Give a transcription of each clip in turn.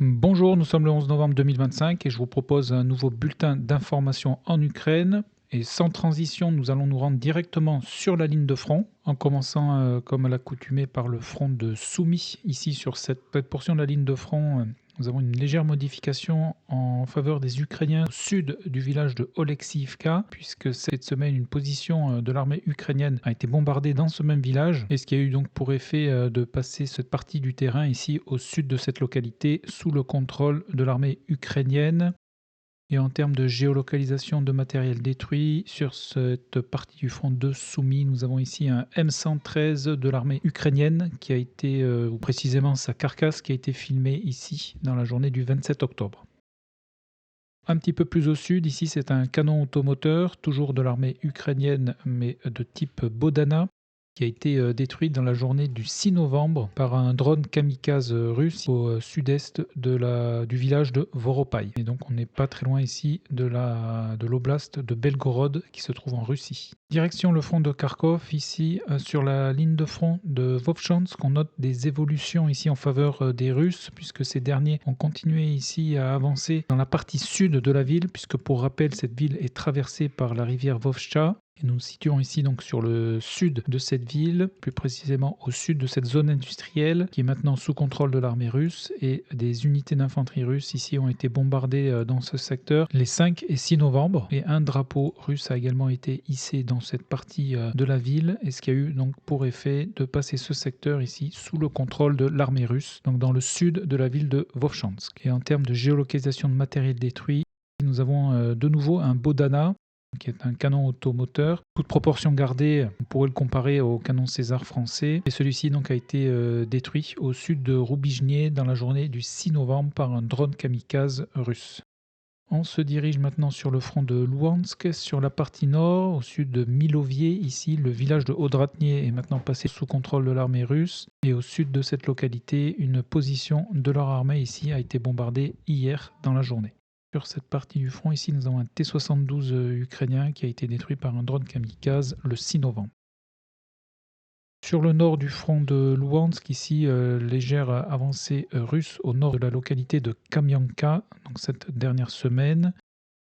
Bonjour, nous sommes le 11 novembre 2025 et je vous propose un nouveau bulletin d'information en Ukraine. Et sans transition, nous allons nous rendre directement sur la ligne de front, en commençant comme à l'accoutumée par le front de Soumy. Ici, sur cette portion de la ligne de front, nous avons une légère modification en faveur des Ukrainiens au sud du village de Oleksiivka, puisque cette semaine, une position de l'armée ukrainienne a été bombardée dans ce même village, et ce qui a eu donc pour effet de passer cette partie du terrain ici au sud de cette localité, sous le contrôle de l'armée ukrainienne. Et en termes de géolocalisation de matériel détruit, sur cette partie du front de Soumy, nous avons ici un M113 de l'armée ukrainienne qui a été, ou précisément sa carcasse, qui a été filmée ici dans la journée du 27 octobre. Un petit peu plus au sud, ici c'est un canon automoteur, toujours de l'armée ukrainienne, mais de type Bodana, qui a été détruit dans la journée du 6 novembre par un drone kamikaze russe au sud-est du village de Voropay. Et donc on n'est pas très loin ici de l'oblast de Belgorod qui se trouve en Russie. Direction le front de Kharkov, ici sur la ligne de front de Vovchansk, on note des évolutions ici en faveur des Russes, puisque ces derniers ont continué ici à avancer dans la partie sud de la ville, puisque pour rappel cette ville est traversée par la rivière Vovcha. Et nous nous situons ici donc sur le sud de cette ville, plus précisément au sud de cette zone industrielle qui est maintenant sous contrôle de l'armée russe, et des unités d'infanterie russes ici ont été bombardées dans ce secteur les 5 et 6 novembre, et un drapeau russe a également été hissé dans cette partie de la ville, et ce qui a eu donc pour effet de passer ce secteur ici sous le contrôle de l'armée russe, donc dans le sud de la ville de Vovchansk. Et en termes de géolocalisation de matériel détruit, nous avons de nouveau un Bodana, qui est un canon automoteur. Toute proportion gardée, on pourrait le comparer au canon César français. Et celui-ci donc a été détruit au sud de Roubijne dans la journée du 6 novembre par un drone kamikaze russe. On se dirige maintenant sur le front de Louhansk, sur la partie nord, au sud de Milovie. Ici, le village de Odratny est maintenant passé sous contrôle de l'armée russe. Et au sud de cette localité, une position de leur armée ici a été bombardée hier dans la journée. Sur cette partie du front, ici, nous avons un T-72 ukrainien qui a été détruit par un drone kamikaze le 6 novembre. Sur le nord du front de Louhansk, ici, légère avancée russe au nord de la localité de Kamianka, donc cette dernière semaine.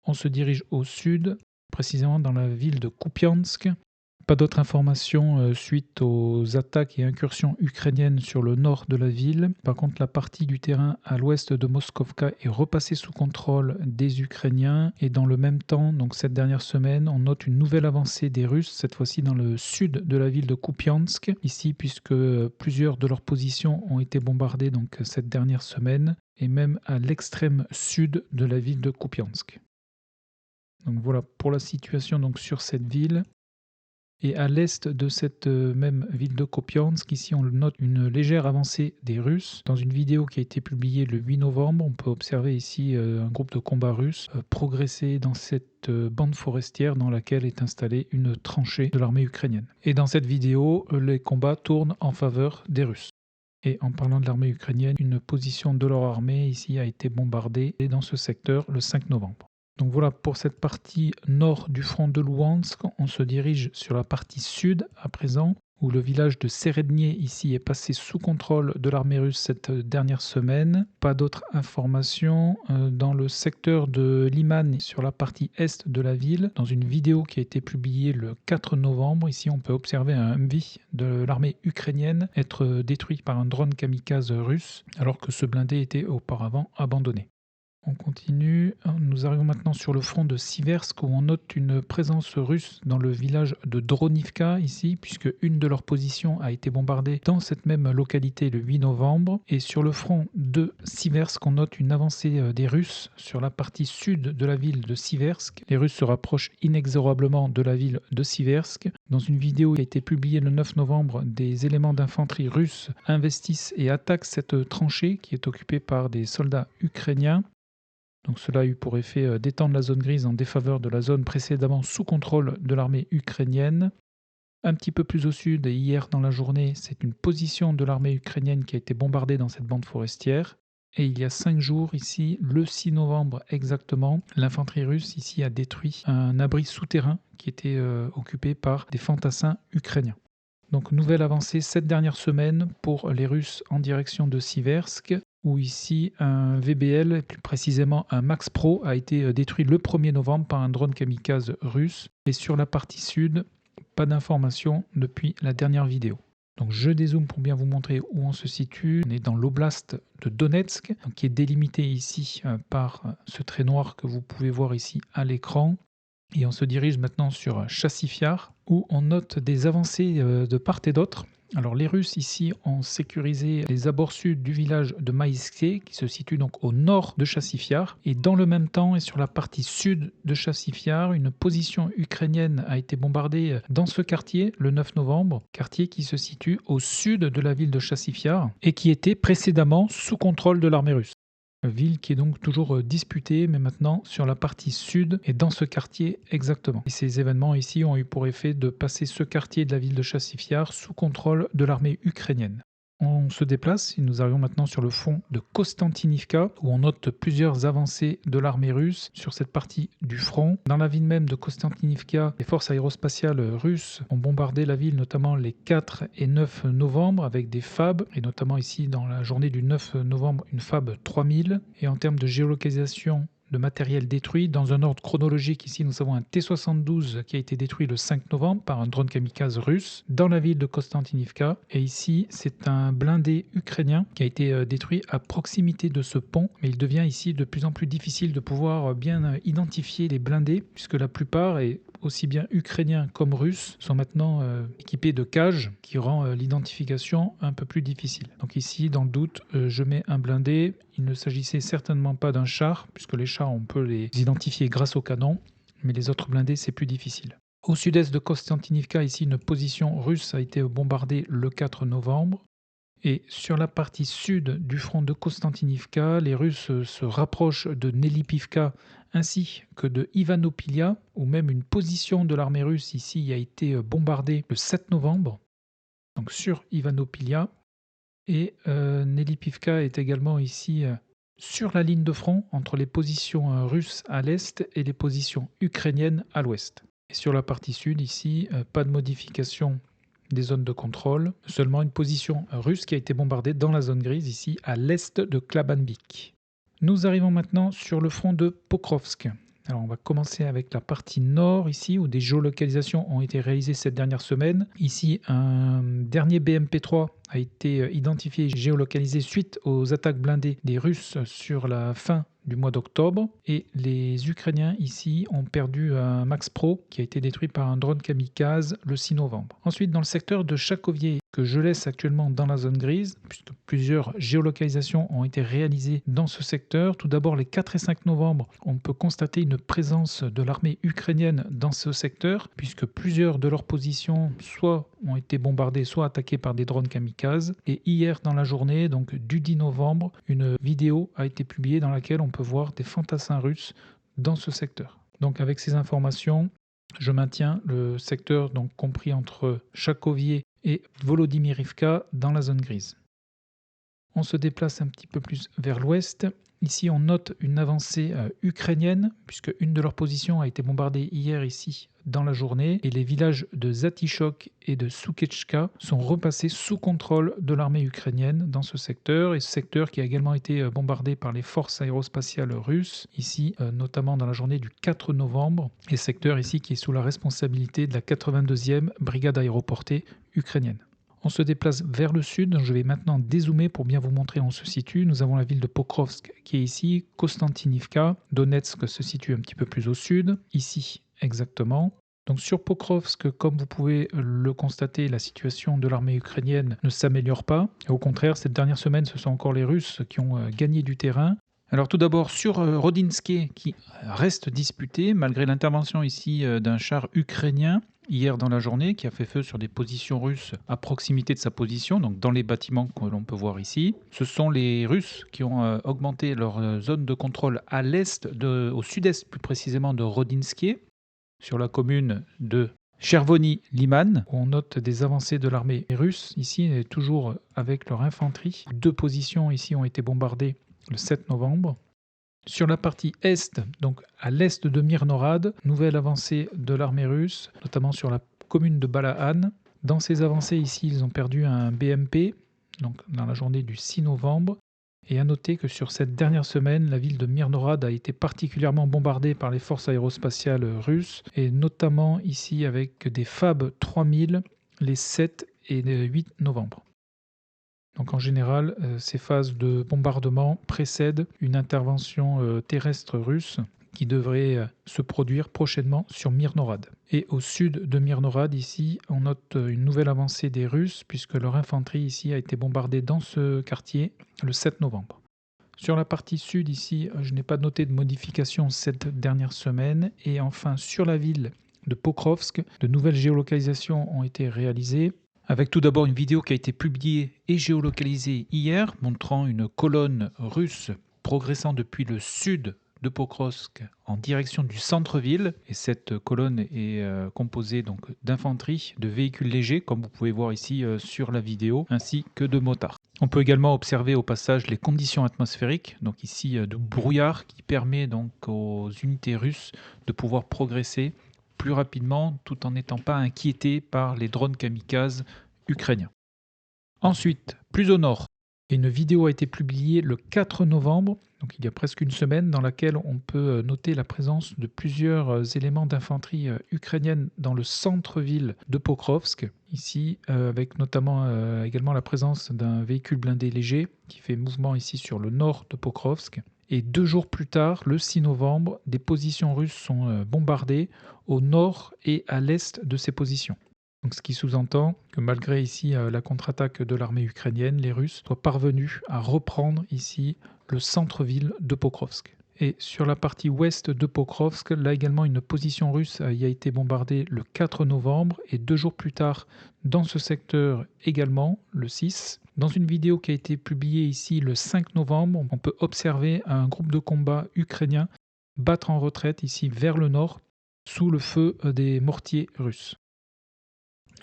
On se dirige au sud, précisément dans la ville de Kupiansk. Pas d'autres informations suite aux attaques et incursions ukrainiennes sur le nord de la ville. Par contre, la partie du terrain à l'ouest de Moskovka est repassée sous contrôle des Ukrainiens. Et dans le même temps, donc cette dernière semaine, on note une nouvelle avancée des Russes, cette fois-ci dans le sud de la ville de Kupiansk. Ici, puisque plusieurs de leurs positions ont été bombardées donc cette dernière semaine, et même à l'extrême sud de la ville de Kupiansk. Donc voilà pour la situation donc sur cette ville. Et à l'est de cette même ville de Kupiansk, ici on note une légère avancée des Russes. Dans une vidéo qui a été publiée le 8 novembre, on peut observer ici un groupe de combat russe progresser dans cette bande forestière dans laquelle est installée une tranchée de l'armée ukrainienne. Et dans cette vidéo, les combats tournent en faveur des Russes. Et en parlant de l'armée ukrainienne, une position de leur armée ici a été bombardée dans ce secteur le 5 novembre. Donc voilà pour cette partie nord du front de Louhansk. On se dirige sur la partie sud à présent, où le village de Serednie ici est passé sous contrôle de l'armée russe cette dernière semaine. Pas d'autres informations dans le secteur de Liman, sur la partie est de la ville. Dans une vidéo qui a été publiée le 4 novembre, ici on peut observer un Humvee de l'armée ukrainienne être détruit par un drone kamikaze russe, alors que ce blindé était auparavant abandonné. On continue, nous arrivons maintenant sur le front de Siversk où on note une présence russe dans le village de Dronivka ici, puisque une de leurs positions a été bombardée dans cette même localité le 8 novembre. Et sur le front de Siversk, on note une avancée des Russes sur la partie sud de la ville de Siversk. Les Russes se rapprochent inexorablement de la ville de Siversk. Dans une vidéo qui a été publiée le 9 novembre, des éléments d'infanterie russes investissent et attaquent cette tranchée qui est occupée par des soldats ukrainiens. Donc cela a eu pour effet d'étendre la zone grise en défaveur de la zone précédemment sous contrôle de l'armée ukrainienne. Un petit peu plus au sud, et hier dans la journée, c'est une position de l'armée ukrainienne qui a été bombardée dans cette bande forestière. Et il y a 5 jours, ici, le 6 novembre exactement, l'infanterie russe ici a détruit un abri souterrain qui était occupé par des fantassins ukrainiens. Donc nouvelle avancée cette dernière semaine pour les Russes en direction de Siversk. où ici un VBL, plus précisément un Max Pro, a été détruit le 1er novembre par un drone kamikaze russe. Et sur la partie sud, pas d'informations depuis la dernière vidéo. Donc je dézoome pour bien vous montrer où on se situe. On est dans l'oblast de Donetsk, donc qui est délimité ici par ce trait noir que vous pouvez voir ici à l'écran. Et on se dirige maintenant sur Chassifiar, où on note des avancées de part et d'autre. Alors les Russes ici ont sécurisé les abords sud du village de Maïské, qui se situe donc au nord de Chassifiar. Et dans le même temps, et sur la partie sud de Chassifiar, une position ukrainienne a été bombardée dans ce quartier le 9 novembre, quartier qui se situe au sud de la ville de Chassifiar et qui était précédemment sous contrôle de l'armée russe. Ville qui est donc toujours disputée, mais maintenant sur la partie sud et dans ce quartier exactement. Et ces événements ici ont eu pour effet de passer ce quartier de la ville de Chassifiar sous contrôle de l'armée ukrainienne. On se déplace et nous arrivons maintenant sur le front de Kostantinivka où on note plusieurs avancées de l'armée russe sur cette partie du front. Dans la ville même de Kostantinivka, les forces aérospatiales russes ont bombardé la ville notamment les 4 et 9 novembre avec des FAB et notamment ici dans la journée du 9 novembre une FAB 3000. Et en termes de géolocalisation de matériel détruit. Dans un ordre chronologique, ici nous avons un T-72 qui a été détruit le 5 novembre par un drone kamikaze russe dans la ville de Kostantinivka. Et ici, c'est un blindé ukrainien qui a été détruit à proximité de ce pont. Mais il devient ici de plus en plus difficile de pouvoir bien identifier les blindés, puisque la plupart, et aussi bien ukrainiens comme russes, sont maintenant équipés de cages qui rend l'identification un peu plus difficile. Donc ici, dans le doute, je mets un blindé. Il ne s'agissait certainement pas d'un char, puisque les chars, on peut les identifier grâce au canon, mais les autres blindés, c'est plus difficile. Au sud-est de Kostantinivka, ici, une position russe a été bombardée le 4 novembre. Et sur la partie sud du front de Kostantinivka, les Russes se rapprochent de Nelipivka ainsi que de Ivanopilia, où même une position de l'armée russe ici a été bombardée le 7 novembre, donc sur Ivanopilia. Et Nelipivka est également ici sur la ligne de front entre les positions russes à l'est et les positions ukrainiennes à l'ouest. Et sur la partie sud ici, pas de modification des zones de contrôle, seulement une position russe qui a été bombardée dans la zone grise ici à l'est de Klabanbik. Nous arrivons maintenant sur le front de Pokrovsk. Alors on va commencer avec la partie nord ici où des géolocalisations ont été réalisées cette dernière semaine. Ici un dernier BMP-3 a été identifié et géolocalisé suite aux attaques blindées des Russes sur la fin du mois d'octobre. Et les Ukrainiens ici ont perdu un Max Pro qui a été détruit par un drone kamikaze le 6 novembre. Ensuite dans le secteur de Chakovier que je laisse actuellement dans la zone grise puisque plusieurs géolocalisations ont été réalisées dans ce secteur. Tout d'abord les 4 et 5 novembre on peut constater une présence de l'armée ukrainienne dans ce secteur puisque plusieurs de leurs positions soit ont été bombardées soit attaquées par des drones kamikazes. Et hier dans la journée, donc du 10 novembre, une vidéo a été publiée dans laquelle on peut voir des fantassins russes dans ce secteur. Donc avec ces informations, je maintiens le secteur donc compris entre Chakovier et Volodymyrivka dans la zone grise. On se déplace un petit peu plus vers l'ouest. Ici, on note une avancée ukrainienne, puisque une de leurs positions a été bombardée hier ici dans la journée, et les villages de Zatichok et de Souketchka sont repassés sous contrôle de l'armée ukrainienne dans ce secteur, et ce secteur qui a également été bombardé par les forces aérospatiales russes, ici notamment dans la journée du 4 novembre, et secteur ici qui est sous la responsabilité de la 82e brigade aéroportée ukrainienne. On se déplace vers le sud, je vais maintenant dézoomer pour bien vous montrer où on se situe. Nous avons la ville de Pokrovsk qui est ici, Kostantinivka, Donetsk se situe un petit peu plus au sud, ici exactement. Donc sur Pokrovsk, comme vous pouvez le constater, la situation de l'armée ukrainienne ne s'améliore pas. Et au contraire, cette dernière semaine, ce sont encore les Russes qui ont gagné du terrain. Alors tout d'abord sur Rodinske qui reste disputé malgré l'intervention ici d'un char ukrainien hier dans la journée qui a fait feu sur des positions russes à proximité de sa position, donc dans les bâtiments que l'on peut voir ici. Ce sont les Russes qui ont augmenté leur zone de contrôle à l'est, au sud-est plus précisément de Rodinske, sur la commune de Chervony-Liman, où on note des avancées de l'armée russe, ici et toujours avec leur infanterie. 2 positions ici ont été bombardées le 7 novembre. Sur la partie est, donc à l'est de Mirnorad, nouvelle avancée de l'armée russe, notamment sur la commune de Balahan. Dans ces avancées ici, ils ont perdu un BMP, donc dans la journée du 6 novembre. Et à noter que sur cette dernière semaine, la ville de Myrnorad a été particulièrement bombardée par les forces aérospatiales russes, et notamment ici avec des FAB 3000 les 7 et 8 novembre. Donc en général, ces phases de bombardement précèdent une intervention terrestre russe qui devrait se produire prochainement sur Myrnorad. Et au sud de Myrnorad, ici, on note une nouvelle avancée des Russes, puisque leur infanterie ici a été bombardée dans ce quartier le 7 novembre. Sur la partie sud, ici, je n'ai pas noté de modification cette dernière semaine. Et enfin, sur la ville de Pokrovsk, de nouvelles géolocalisations ont été réalisées, avec tout d'abord une vidéo qui a été publiée et géolocalisée hier, montrant une colonne russe progressant depuis le sud de Pokrovsk en direction du centre-ville. Et cette colonne est composée donc d'infanterie, de véhicules légers, comme vous pouvez voir ici sur la vidéo, ainsi que de motards. On peut également observer au passage les conditions atmosphériques, donc ici de brouillard, qui permet donc aux unités russes de pouvoir progresser plus rapidement tout en n'étant pas inquiétés par les drones kamikazes ukrainiens. Ensuite, plus au nord, une vidéo a été publiée le 4 novembre, donc il y a presque une semaine, dans laquelle on peut noter la présence de plusieurs éléments d'infanterie ukrainienne dans le centre-ville de Pokrovsk, ici avec notamment également la présence d'un véhicule blindé léger qui fait mouvement ici sur le nord de Pokrovsk. Et 2 jours plus tard, le 6 novembre, des positions russes sont bombardées au nord et à l'est de ces positions. Donc, ce qui sous-entend que malgré ici la contre-attaque de l'armée ukrainienne, les Russes soient parvenus à reprendre ici le centre-ville de Pokrovsk. Et sur la partie ouest de Pokrovsk, là également une position russe y a été bombardée le 4 novembre et 2 jours plus tard dans ce secteur également, le 6. Dans une vidéo qui a été publiée ici le 5 novembre, on peut observer un groupe de combat ukrainien battre en retraite ici vers le nord sous le feu des mortiers russes.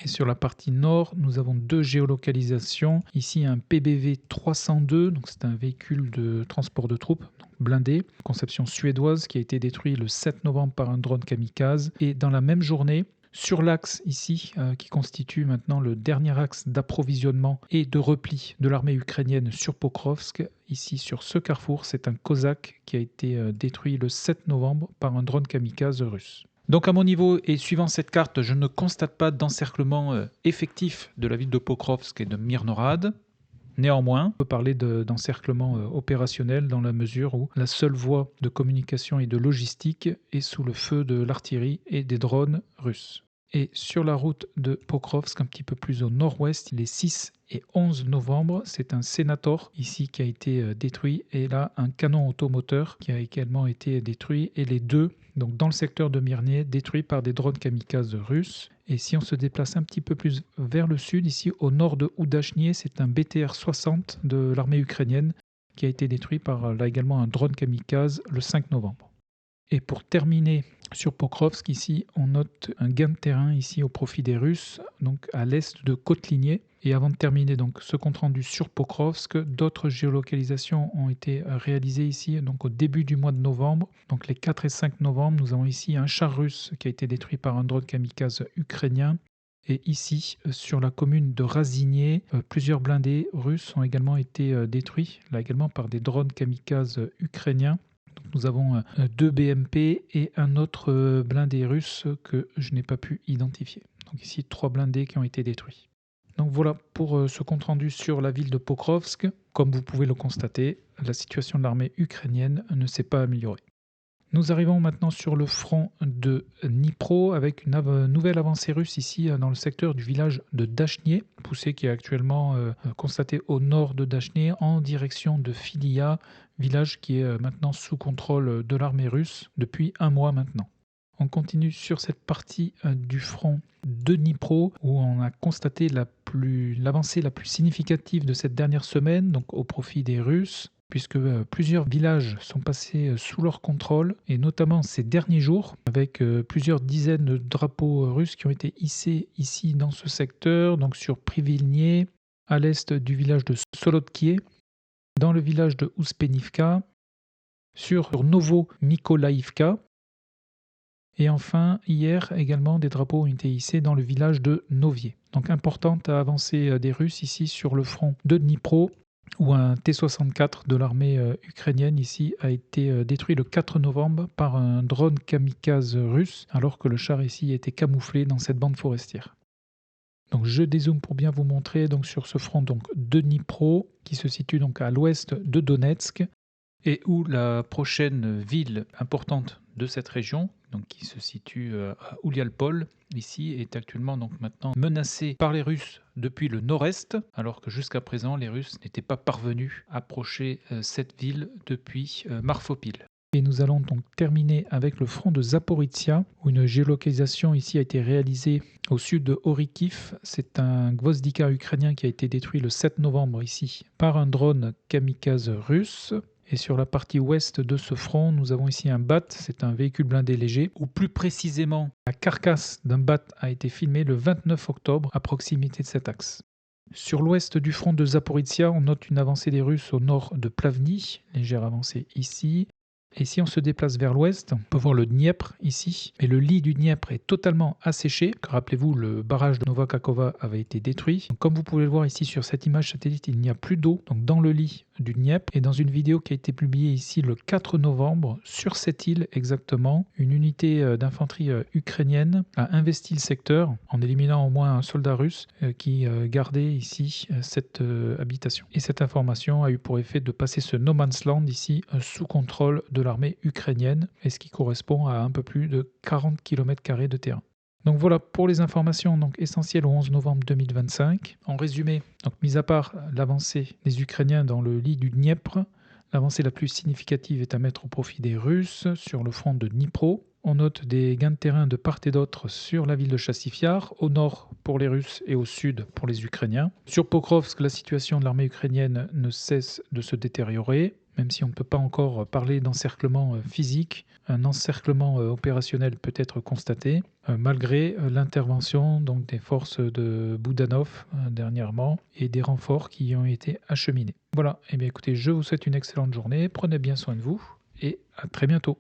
Et sur la partie nord, nous avons 2 géolocalisations. Ici, un PBV 302, donc c'est un véhicule de transport de troupes blindé, conception suédoise, qui a été détruit le 7 novembre par un drone kamikaze. Et dans la même journée, sur l'axe ici, qui constitue maintenant le dernier axe d'approvisionnement et de repli de l'armée ukrainienne sur Pokrovsk, ici sur ce carrefour, c'est un Kozak qui a été détruit le 7 novembre par un drone kamikaze russe. Donc à mon niveau et suivant cette carte, je ne constate pas d'encerclement effectif de la ville de Pokrovsk et de Myrnorad. Néanmoins, on peut parler d'encerclement opérationnel dans la mesure où la seule voie de communication et de logistique est sous le feu de l'artillerie et des drones russes. Et sur la route de Pokrovsk, un petit peu plus au nord-ouest, les 6 et 11 novembre, c'est un Senator ici qui a été détruit, et là un canon automoteur qui a également été détruit, et les deux donc dans le secteur de Myrnie, détruits par des drones kamikazes russes. Et si on se déplace un petit peu plus vers le sud, ici au nord de Oudachnie, c'est un BTR-60 de l'armée ukrainienne qui a été détruit par là également un drone kamikaze le 5 novembre. Et pour terminer sur Pokrovsk, ici, on note un gain de terrain ici au profit des Russes, donc à l'est de Kotlinie. Et avant de terminer donc ce compte-rendu sur Pokrovsk, d'autres géolocalisations ont été réalisées ici, donc au début du mois de novembre. Donc les 4 et 5 novembre, nous avons ici un char russe qui a été détruit par un drone kamikaze ukrainien. Et ici, sur la commune de Razinier, plusieurs blindés russes ont également été détruits, là également par des drones kamikazes ukrainiens. Donc nous avons 2 BMP et un autre blindé russe que je n'ai pas pu identifier. Donc ici, 3 blindés qui ont été détruits. Donc voilà pour ce compte-rendu sur la ville de Pokrovsk. Comme vous pouvez le constater, la situation de l'armée ukrainienne ne s'est pas améliorée. Nous arrivons maintenant sur le front de Dnipro avec une nouvelle avancée russe ici dans le secteur du village de Dachnie, poussée qui est actuellement constatée au nord de Dachnie en direction de Filia, village qui est maintenant sous contrôle de l'armée russe depuis un mois maintenant. On continue sur cette partie du front de Dnipro où on a constaté l'avancée la plus significative de cette dernière semaine, donc au profit des Russes, puisque plusieurs villages sont passés sous leur contrôle, et notamment ces derniers jours, avec plusieurs dizaines de drapeaux russes qui ont été hissés ici dans ce secteur, donc sur Privilnier, à l'est du village de Solotkie, dans le village de Ouspenivka, sur Novo-Mykolaïvka, et enfin, hier également, des drapeaux ont été hissés dans le village de Novie. Donc importante avancée des Russes ici sur le front de Dnipro, où un T-64 de l'armée ukrainienne ici a été détruit le 4 novembre par un drone kamikaze russe, alors que le char ici était camouflé dans cette bande forestière. Donc je dézoome pour bien vous montrer donc sur ce front donc de Dnipro qui se situe donc à l'ouest de Donetsk et où la prochaine ville importante de cette région, donc qui se situe à Oulialpol, ici, est actuellement donc maintenant menacée par les Russes depuis le nord-est, alors que jusqu'à présent les Russes n'étaient pas parvenus à approcher cette ville depuis Marfopil. Et nous allons donc terminer avec le front de Zaporizhia, où une géolocalisation ici a été réalisée au sud de Orikiv. C'est un Gvozdika ukrainien qui a été détruit le 7 novembre ici par un drone kamikaze russe. Et sur la partie ouest de ce front, nous avons ici un BAT, c'est un véhicule blindé léger, ou plus précisément, la carcasse d'un BAT a été filmée le 29 octobre à proximité de cet axe. Sur l'ouest du front de Zaporizhia, on note une avancée des Russes au nord de Plavny, légère avancée ici. Et si on se déplace vers l'ouest, on peut voir le Dniepr ici, mais le lit du Dniepr est totalement asséché. Rappelez-vous, le barrage de Novakakova avait été détruit. Donc, comme vous pouvez le voir ici sur cette image satellite, il n'y a plus d'eau donc dans le lit du Dniepr. Et dans une vidéo qui a été publiée ici le 4 novembre, sur cette île exactement, une unité d'infanterie ukrainienne a investi le secteur en éliminant au moins un soldat russe qui gardait ici cette habitation. Et cette information a eu pour effet de passer ce no man's land ici sous contrôle de l'armée ukrainienne, et ce qui correspond à un peu plus de 40 km² de terrain. Donc voilà pour les informations donc essentielles au 11 novembre 2025. En résumé, donc mis à part l'avancée des Ukrainiens dans le lit du Dniepr, l'avancée la plus significative est à mettre au profit des Russes sur le front de Dnipro. On note des gains de terrain de part et d'autre sur la ville de Chassifiar, au nord pour les Russes et au sud pour les Ukrainiens. Sur Pokrovsk, la situation de l'armée ukrainienne ne cesse de se détériorer, même si on ne peut pas encore parler d'encerclement physique. Un encerclement opérationnel peut être constaté, malgré l'intervention donc, des forces de Boudanov dernièrement et des renforts qui y ont été acheminés. Voilà, et bien écoutez, je vous souhaite une excellente journée, prenez bien soin de vous et à très bientôt.